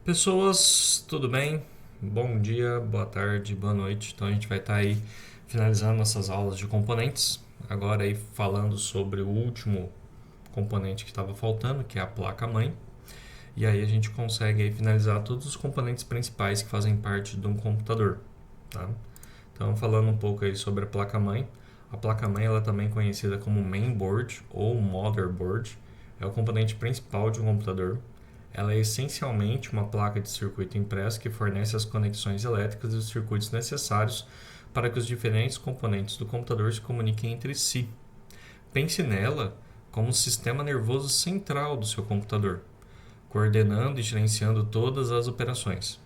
Pessoas, tudo bem? Bom dia, boa tarde, boa noite. Então a gente vai estar aí finalizando nossas aulas de componentes. Agora aí falando sobre o último componente que estava faltando, que é a placa-mãe. E aí a gente consegue aí finalizar todos os componentes principais que fazem parte de um computador, tá? Então falando um pouco aí sobre a placa-mãe. A placa-mãe ela é também conhecida como mainboard ou motherboard. É o componente principal de um computador. Ela é essencialmente uma placa de circuito impresso que fornece as conexões elétricas e os circuitos necessários para que os diferentes componentes do computador se comuniquem entre si. Pense nela como o sistema nervoso central do seu computador, coordenando e gerenciando todas as operações.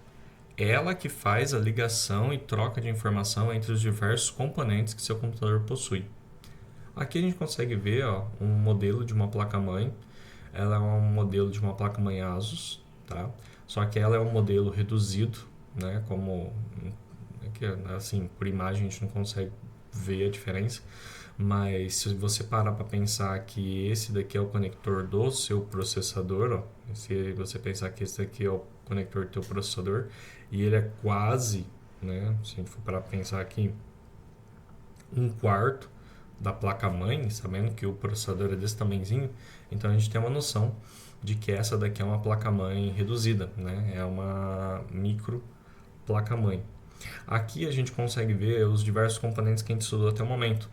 Ela que faz a ligação e troca de informação entre os diversos componentes que seu computador possui. Aqui a gente consegue ver um modelo de uma placa-mãe. Ela é um modelo de uma placa-mãe ASUS, tá? Só que ela é um modelo reduzido, né? Como assim, por imagem a gente não consegue ver a diferença, mas se você parar para pensar que esse daqui é o conector do seu processador, ó, se você pensar que esse daqui é o conector do teu processador e ele é quase, né? Se a gente for parar para pensar aqui, um quarto da placa-mãe, sabendo que o processador é desse tamanhozinho, então a gente tem uma noção de que essa daqui é uma placa-mãe reduzida, né? É uma micro placa-mãe. Aqui a gente consegue ver os diversos componentes que a gente estudou até o momento.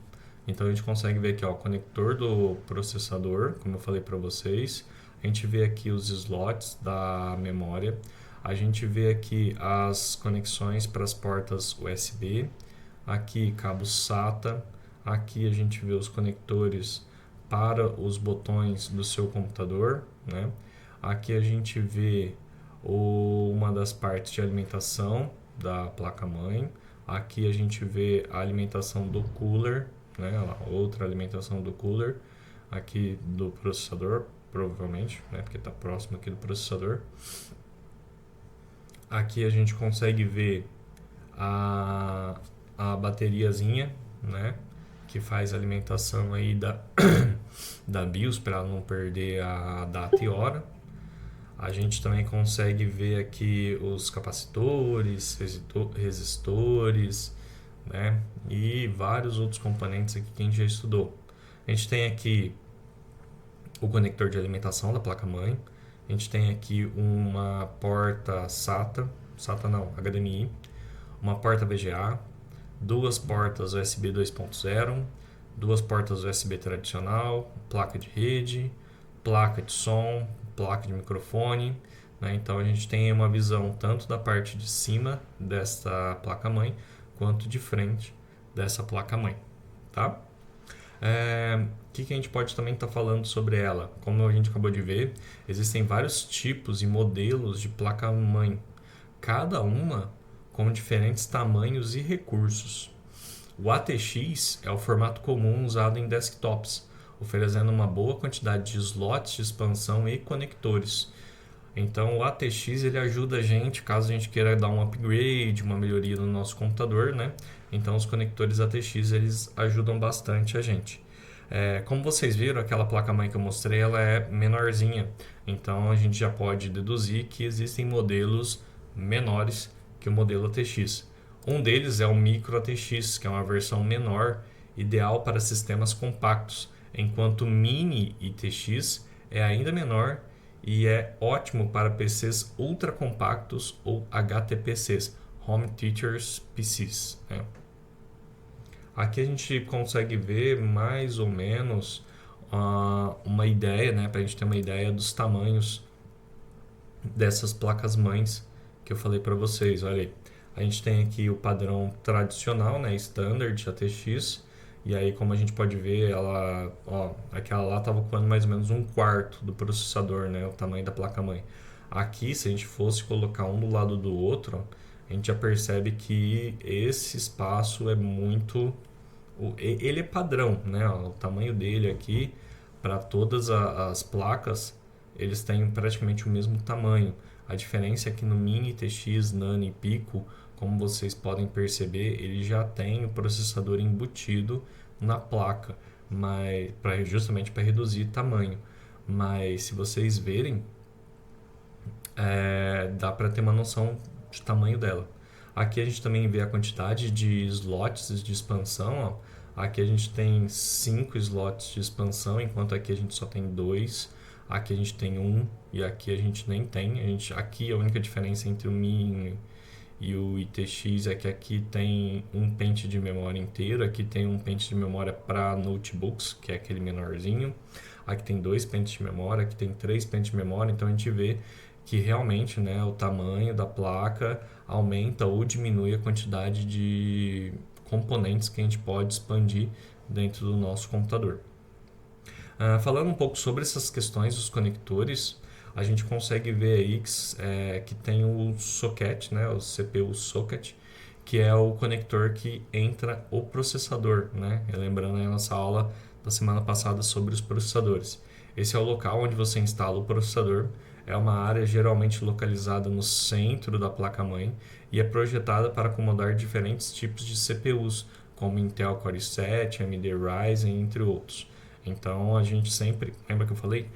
Então a gente consegue ver aqui ó, o conector do processador, como eu falei para vocês. A gente vê aqui os slots da memória. A gente vê aqui as conexões para as portas USB. Aqui cabo SATA. Aqui a gente vê os conectores para os botões do seu computador, né? Aqui a gente vê uma das partes de alimentação da placa-mãe. Aqui a gente vê a alimentação do cooler, né? Outra alimentação do cooler, aqui do processador, provavelmente, né? Porque está próximo aqui do processador. Aqui a gente consegue ver a bateriazinha, né? Que faz a alimentação aí da BIOS para não perder a data e hora. A gente também consegue ver aqui os capacitores, resistores, né? E vários outros componentes aqui que a gente já estudou. A gente tem aqui o conector de alimentação da placa-mãe. A gente tem aqui uma porta SATA não, HDMI, uma porta VGA, duas portas USB 2.0, duas portas USB tradicional, placa de rede, placa de som, placa de microfone, né? Então a gente tem uma visão tanto da parte de cima desta placa-mãe quanto de frente dessa placa-mãe, tá? Que a gente pode também estar falando sobre ela? Como a gente acabou de ver, existem vários tipos e modelos de placa-mãe, cada uma com diferentes tamanhos e recursos. O ATX é o formato comum usado em desktops, oferecendo uma boa quantidade de slots de expansão e conectores. Então o ATX ele ajuda a gente, caso a gente queira dar um upgrade, uma melhoria no nosso computador, né? Então os conectores ATX eles ajudam bastante a gente. Como vocês viram, aquela placa-mãe que eu mostrei, ela é menorzinha. Então a gente já pode deduzir que existem modelos menores que o modelo ATX. Um deles é o Micro ATX, que é uma versão menor, ideal para sistemas compactos, enquanto o Mini ITX é ainda menor e é ótimo para PCs ultra compactos ou HTPCs, Home Teachers PCs, né? Aqui a gente consegue ver mais ou menos uma ideia, né, para a gente ter uma ideia dos tamanhos dessas placas-mães que eu falei para vocês. Olha aí, a gente tem aqui o padrão tradicional, né, Standard ATX, e aí como a gente pode ver, ela, aquela lá estava ocupando mais ou menos um quarto do processador, né, o tamanho da placa-mãe. Aqui, se a gente fosse colocar um do lado do outro, a gente já percebe que esse espaço é muito... Ele é padrão, né? O tamanho dele aqui, para todas as placas, eles têm praticamente o mesmo tamanho. A diferença é que no Mini TX, Nano e Pico, como vocês podem perceber, ele já tem o processador embutido na placa, mas justamente para reduzir tamanho. Mas se vocês verem, dá para ter uma noção de tamanho dela. Aqui a gente também vê a quantidade de slots de expansão. Ó. Aqui a gente tem 5 slots de expansão, enquanto aqui a gente só tem 2. Aqui a gente tem 1 e aqui a gente nem tem. Aqui a única diferença entre o Mi e o ITX é que aqui tem um pente de memória inteiro, aqui tem um pente de memória para notebooks, que é aquele menorzinho. Aqui tem 2 pentes de memória, aqui tem 3 pentes de memória, então a gente vê que realmente, né, o tamanho da placa aumenta ou diminui a quantidade de componentes que a gente pode expandir dentro do nosso computador. Falando um pouco sobre essas questões dos conectores, a gente consegue ver aí que tem o socket, né, o CPU socket, que é o conector que entra o processador, né? Lembrando a nossa aula da semana passada sobre os processadores. Esse é o local onde você instala o processador. É uma área geralmente localizada no centro da placa-mãe e é projetada para acomodar diferentes tipos de CPUs, como Intel Core i7, AMD Ryzen, entre outros. Então a gente sempre, lembra que eu falei?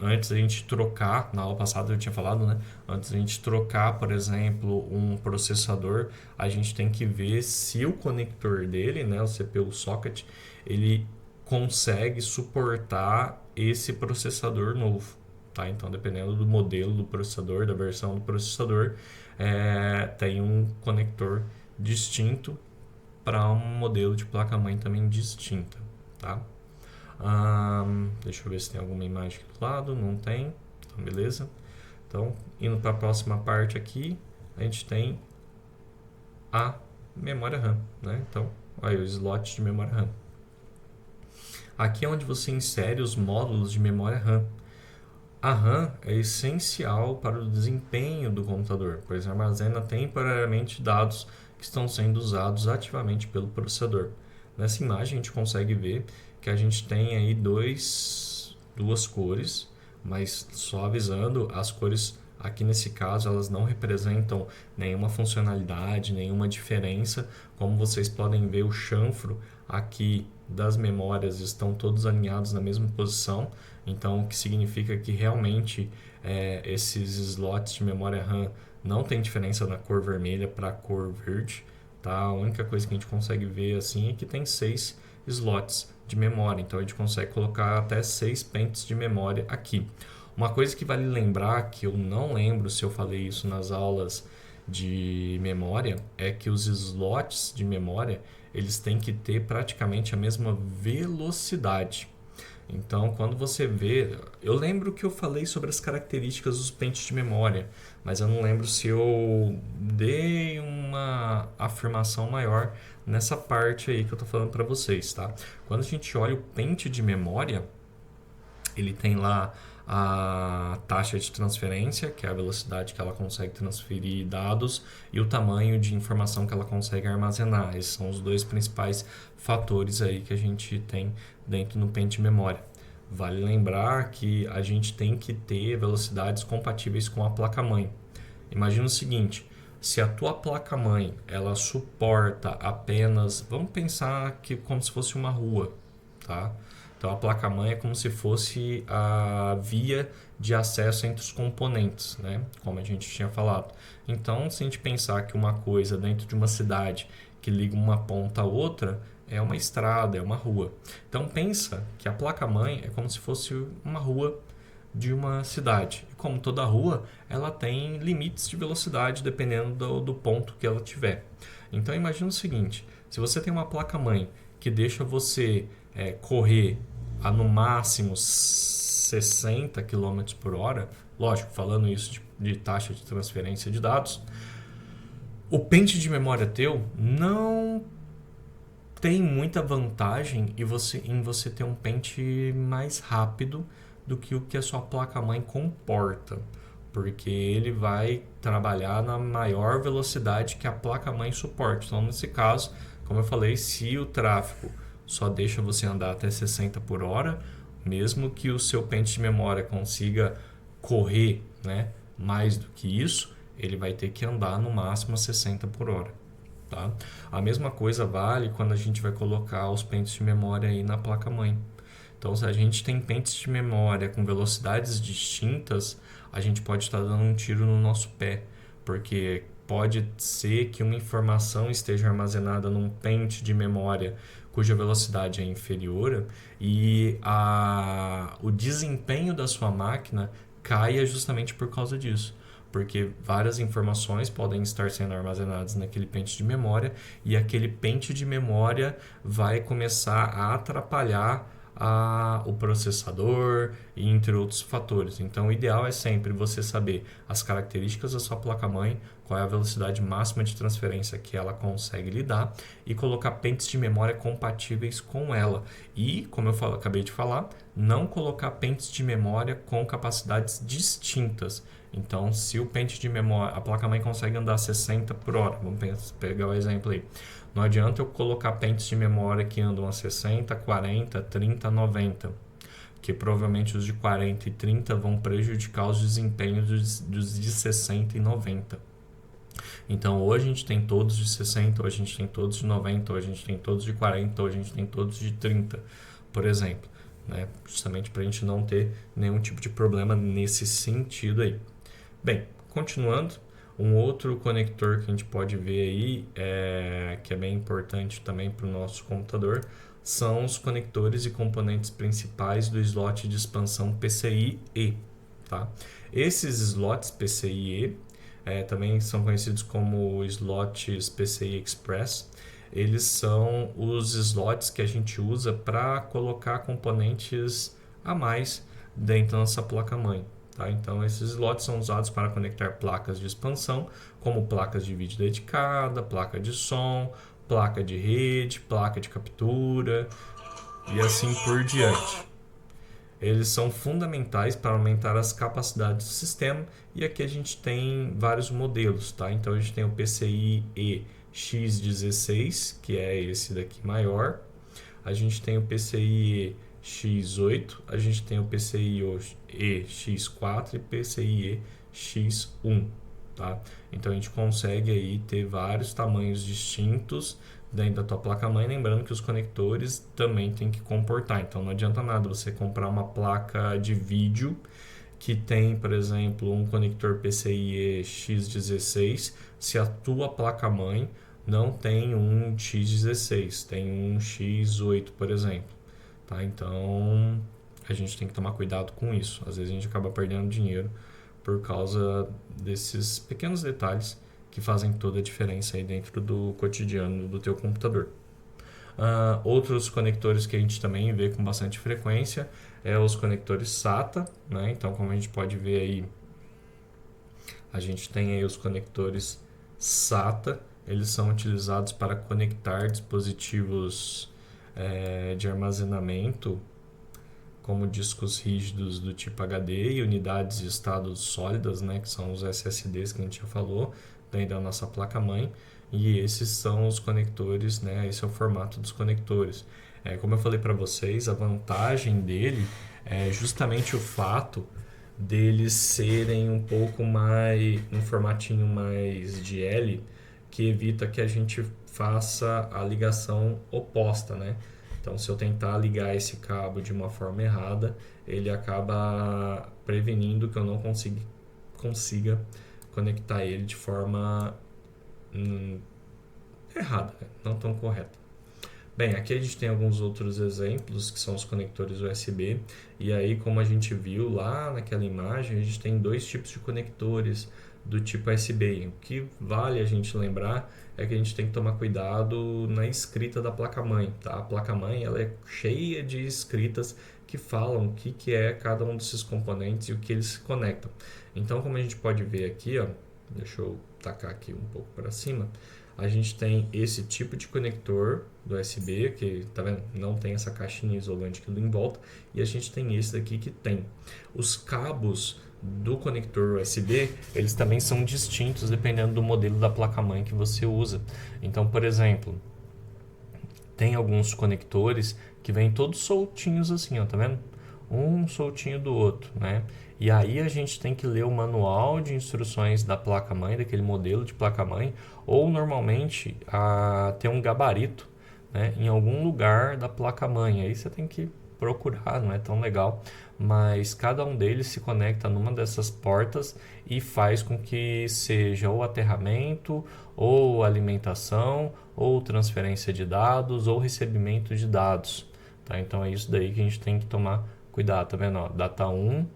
Antes da gente trocar, na aula passada eu tinha falado, né? Antes da gente trocar, por exemplo, um processador, a gente tem que ver se o conector dele, né, o CPU socket, ele consegue suportar esse processador novo. Tá? Então, dependendo do modelo do processador, da versão do processador, tem um conector distinto para um modelo de placa-mãe também distinta. Tá? Deixa eu ver se tem alguma imagem aqui do lado. Não tem. Então, beleza. Então, indo para a próxima parte aqui, a gente tem a memória RAM. Né? Então, aí o slot de memória RAM. Aqui é onde você insere os módulos de memória RAM. A RAM é essencial para o desempenho do computador, pois armazena temporariamente dados que estão sendo usados ativamente pelo processador. Nessa imagem a gente consegue ver que a gente tem aí duas cores, mas só avisando, as cores aqui nesse caso elas não representam nenhuma funcionalidade, nenhuma diferença. Como vocês podem ver, o chanfro aqui das memórias estão todos alinhados na mesma posição, então o que significa que realmente esses slots de memória RAM não tem diferença na cor vermelha para a cor verde, tá? A única coisa que a gente consegue ver assim é que tem 6 slots de memória, então a gente consegue colocar até 6 pentes de memória aqui. Uma coisa que vale lembrar, que eu não lembro se eu falei isso nas aulas de memória, é que os slots de memória eles têm que ter praticamente a mesma velocidade. Então, quando você vê... Eu lembro que eu falei sobre as características dos pentes de memória, mas eu não lembro se eu dei uma afirmação maior nessa parte aí que eu estou falando para vocês, tá? Quando a gente olha o pente de memória, ele tem lá a taxa de transferência, que é a velocidade que ela consegue transferir dados, e o tamanho de informação que ela consegue armazenar. Esses são os dois principais fatores aí que a gente tem dentro do pente de memória. Vale lembrar que a gente tem que ter velocidades compatíveis com a placa-mãe. Imagina o seguinte, se a tua placa-mãe ela suporta apenas, vamos pensar que como se fosse uma rua, tá? Então a placa-mãe é como se fosse a via de acesso entre os componentes, né? Como a gente tinha falado. Então, se a gente pensar que uma coisa dentro de uma cidade que liga uma ponta a outra é uma estrada, é uma rua. Então pensa que a placa-mãe é como se fosse uma rua de uma cidade. E como toda rua, ela tem limites de velocidade dependendo do ponto que ela tiver. Então imagina o seguinte, se você tem uma placa-mãe que deixa você correr a no máximo 60 km por hora, lógico, falando isso de taxa de transferência de dados, o pente de memória teu não tem muita vantagem em você ter um pente mais rápido do que o que a sua placa-mãe comporta, porque ele vai trabalhar na maior velocidade que a placa-mãe suporta. Então, nesse caso, como eu falei, se o tráfego só deixa você andar até 60 por hora, mesmo que o seu pente de memória consiga correr, né, mais do que isso, ele vai ter que andar no máximo a 60 por hora. Tá? A mesma coisa vale quando a gente vai colocar os pentes de memória aí na placa-mãe. Então, se a gente tem pentes de memória com velocidades distintas, a gente pode estar dando um tiro no nosso pé, porque pode ser que uma informação esteja armazenada num pente de memória cuja velocidade é inferior e o desempenho da sua máquina caia justamente por causa disso. Porque várias informações podem estar sendo armazenadas naquele pente de memória e aquele pente de memória vai começar a atrapalhar o processador e entre outros fatores. Então, o ideal é sempre você saber as características da sua placa-mãe, qual é a velocidade máxima de transferência que ela consegue lidar e colocar pentes de memória compatíveis com ela. E, como eu acabei de falar, não colocar pentes de memória com capacidades distintas. Então, se o pente de memória, a placa-mãe consegue andar 60 por hora, vamos pegar o exemplo aí. Não adianta eu colocar pentes de memória que andam a 60, 40, 30, 90, que provavelmente os de 40 e 30 vão prejudicar os desempenhos dos de 60 e 90. Então, ou a gente tem todos de 60, ou a gente tem todos de 90, ou a gente tem todos de 40, ou a gente tem todos de 30, por exemplo, né? Justamente para a gente não ter nenhum tipo de problema nesse sentido aí. Bem, continuando, um outro conector que a gente pode ver aí, que é bem importante também para o nosso computador, são os conectores e componentes principais do slot de expansão PCIe. Tá? Esses slots PCIe também são conhecidos como slots PCI Express. Eles são os slots que a gente usa para colocar componentes a mais dentro da nossa placa-mãe. Tá? Então, esses slots são usados para conectar placas de expansão, como placas de vídeo dedicada, placa de som, placa de rede, placa de captura e assim por diante. Eles são fundamentais para aumentar as capacidades do sistema e aqui a gente tem vários modelos. Tá? Então, a gente tem o PCIe X16, que é esse daqui maior. A gente tem o PCIe X8, a gente tem o PCIe X4 e PCIe X1, tá? Então a gente consegue aí ter vários tamanhos distintos dentro da tua placa-mãe, lembrando que os conectores também tem que comportar. Então não adianta nada você comprar uma placa de vídeo que tem, por exemplo, um conector PCIe X16, se a tua placa-mãe não tem um X16, tem um X8, por exemplo. Tá? Então, a gente tem que tomar cuidado com isso. Às vezes a gente acaba perdendo dinheiro por causa desses pequenos detalhes que fazem toda a diferença aí dentro do cotidiano do teu computador. Outros conectores que a gente também vê com bastante frequência é os conectores SATA, né? Então, como a gente pode ver aí, a gente tem aí os conectores SATA. Eles são utilizados para conectar dispositivos de armazenamento, como discos rígidos do tipo HD e unidades de estado sólidas, né, que são os SSDs que a gente já falou, dentro da nossa placa-mãe. E esses são os conectores, né, esse é o formato dos conectores. Como eu falei para vocês, a vantagem dele é justamente o fato deles serem um pouco mais, um formatinho mais de L, que evita que a gente faça a ligação oposta, né? Então, se eu tentar ligar esse cabo de uma forma errada, ele acaba prevenindo que eu não consiga conectar ele de forma errada, né? Não tão correta. Bem, aqui a gente tem alguns outros exemplos, que são os conectores USB. E aí, como a gente viu lá naquela imagem, a gente tem dois tipos de conectores do tipo USB. O que vale a gente lembrar é que a gente tem que tomar cuidado na escrita da placa-mãe. Tá? A placa-mãe ela é cheia de escritas que falam o que é cada um desses componentes e o que eles se conectam. Então, como a gente pode ver aqui, ó, deixa eu tacar aqui um pouco para cima, a gente tem esse tipo de conector do USB, que tá vendo? Não tem essa caixinha isolante aqui em volta, e a gente tem esse daqui que tem. Os cabos do conector USB, eles também são distintos dependendo do modelo da placa-mãe que você usa. Então, por exemplo, tem alguns conectores que vêm todos soltinhos assim, ó, tá vendo? Um soltinho do outro, né? E aí a gente tem que ler o manual de instruções da placa-mãe, daquele modelo de placa-mãe, ou normalmente ter um gabarito, né, em algum lugar da placa-mãe. Aí você tem que procurar, não é tão legal, mas cada um deles se conecta numa dessas portas e faz com que seja ou aterramento, ou alimentação, ou transferência de dados, ou recebimento de dados. Tá? Então é isso daí que a gente tem que tomar cuidado, tá vendo? Ó, data 1,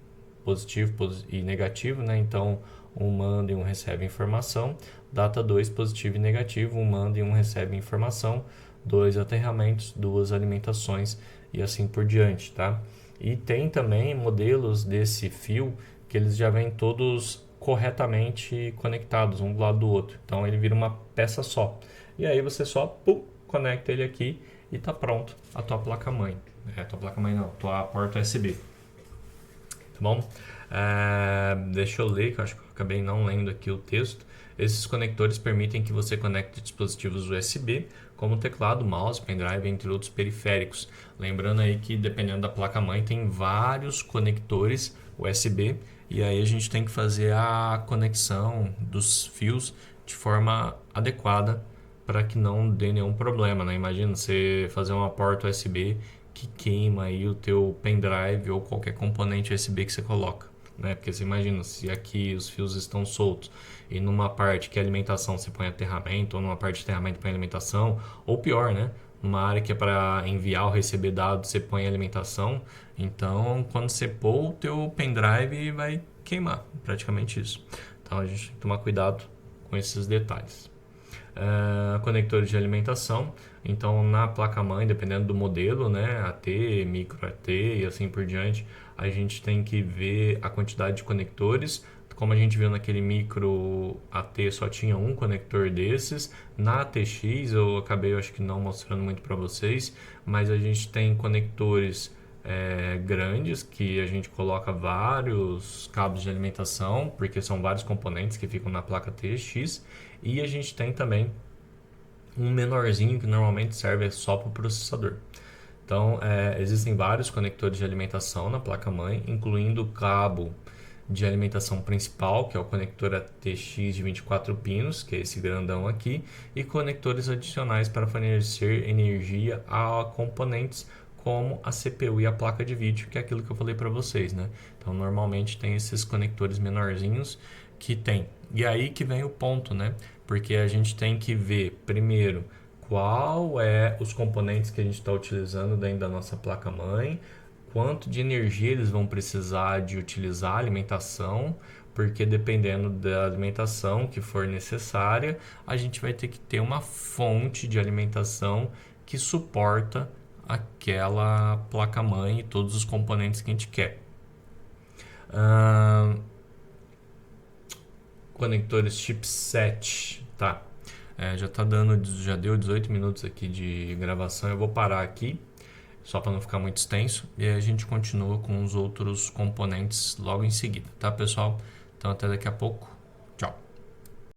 positivo e negativo, né? Então um manda e um recebe informação. Data 2, positivo e negativo, um manda e um recebe informação. 2 aterramentos, 2 alimentações e assim por diante, tá? E tem também modelos desse fio que eles já vêm todos corretamente conectados um do lado do outro. Então ele vira uma peça só. E aí você só conecta ele aqui e tá pronto a tua placa-mãe. A tua placa-mãe não, a tua porta USB. Tá bom? Deixa eu ler, que eu acho que eu acabei não lendo aqui o texto. Esses conectores permitem que você conecte dispositivos USB, como teclado, mouse, pendrive, entre outros periféricos. Lembrando aí que, dependendo da placa-mãe, tem vários conectores USB, e aí a gente tem que fazer a conexão dos fios de forma adequada para que não dê nenhum problema, né? Imagina você fazer uma porta USB que queima aí o teu pendrive ou qualquer componente USB que você coloca, né? Porque você imagina, se aqui os fios estão soltos e numa parte que é alimentação você põe aterramento, ou numa parte de aterramento põe alimentação, ou pior, né? Numa área que é para enviar ou receber dados você põe alimentação, então quando você pôr o teu pendrive vai queimar, praticamente isso. Então a gente tem que tomar cuidado com esses detalhes. Conectores de alimentação, então na placa-mãe, dependendo do modelo, né, AT, micro AT e assim por diante, a gente tem que ver a quantidade de conectores. Como a gente viu naquele micro AT, só tinha um conector desses. Na ATX eu acabei, acho que não mostrando muito para vocês, mas a gente tem conectores grandes que a gente coloca vários cabos de alimentação, porque são vários componentes que ficam na placa TX, e a gente tem também um menorzinho que normalmente serve só para o processador. Então existem vários conectores de alimentação na placa-mãe, incluindo o cabo de alimentação principal, que é o conector ATX de 24 pinos, que é esse grandão aqui, e conectores adicionais para fornecer energia a componentes como a CPU e a placa de vídeo, que é aquilo que eu falei para vocês, né? Então normalmente tem esses conectores menorzinhos que tem. E aí que vem o ponto, né? Porque a gente tem que ver primeiro qual é os componentes que a gente está utilizando dentro da nossa placa-mãe, quanto de energia eles vão precisar de utilizar a alimentação, porque dependendo da alimentação que for necessária, a gente vai ter que ter uma fonte de alimentação que suporta aquela placa-mãe e todos os componentes que a gente quer. Conectores chipset, tá? Já deu 18 minutos aqui de gravação. Eu vou parar aqui só para não ficar muito extenso, e aí a gente continua com os outros componentes logo em seguida, tá, pessoal? Então até daqui a pouco. Tchau.